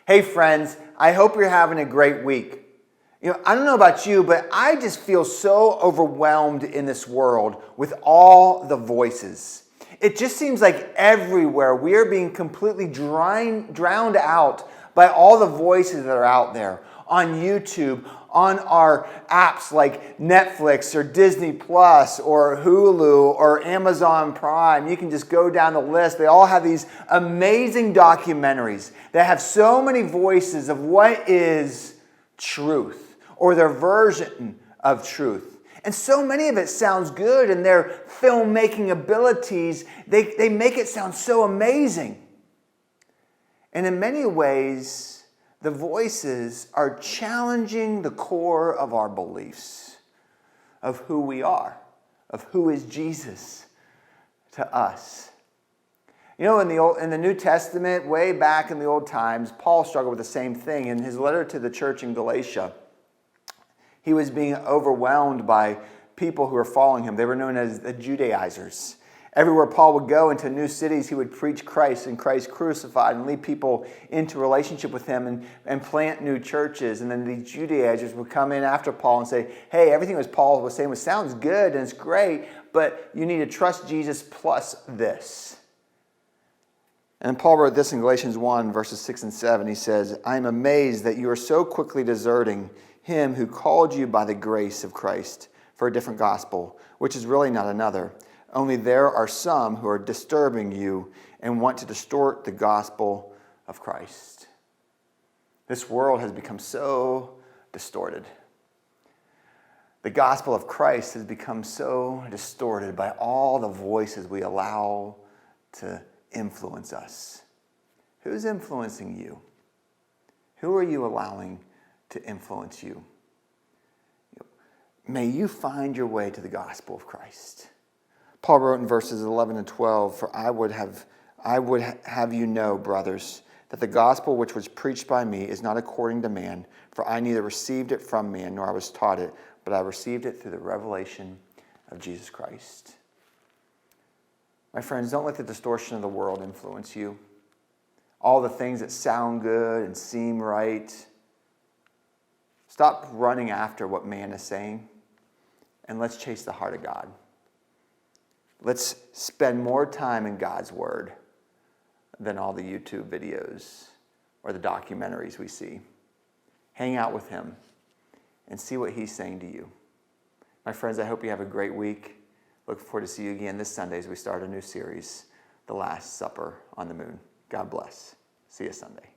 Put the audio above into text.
Hey friends, I hope you're having a great week. I don't know about you, but I just feel so overwhelmed in this world with all the voices. It just seems like everywhere we are being completely drowned out by all the voices that are out there on YouTube, on our apps like Netflix or Disney Plus or Hulu or Amazon Prime. You can just go down the list. They all have these amazing documentaries that have so many voices of what is truth or their version of truth. And so many of it sounds good, and their filmmaking abilities, they make it sound so amazing. And in many ways, the voices are challenging the core of our beliefs, of who we are, of who is Jesus to us. In the New Testament, way back in the old times, Paul struggled with the same thing. In his letter to the church in Galatia, he was being overwhelmed by people who were following him. They were known as the Judaizers. Everywhere Paul would go into new cities, he would preach Christ and Christ crucified and lead people into relationship with him and plant new churches. And then these Judaizers would come in after Paul and say, hey, everything that Paul was saying sounds good and it's great, but you need to trust Jesus plus this. And Paul wrote this in Galatians 1, verses 6 and 7. He says, I am amazed that you are so quickly deserting him who called you by the grace of Christ for a different gospel, which is really not another. Only there are some who are disturbing you and want to distort the gospel of Christ. This world has become so distorted. The gospel of Christ has become so distorted by all the voices we allow to influence us. Who's influencing you? Who are you allowing to influence you? May you find your way to the gospel of Christ. Paul wrote in verses 11 and 12, for I would have you know, brothers, that the gospel which was preached by me is not according to man, for I neither received it from man nor I was taught it, but I received it through the revelation of Jesus Christ. My friends, don't let the distortion of the world influence you. All the things that sound good and seem right. Stop running after what man is saying, and let's chase the heart of God. Let's spend more time in God's Word than all the YouTube videos or the documentaries we see. Hang out with Him and see what He's saying to you. My friends, I hope you have a great week. Look forward to see you again this Sunday as we start a new series, The Last Supper on the Moon. God bless. See you Sunday.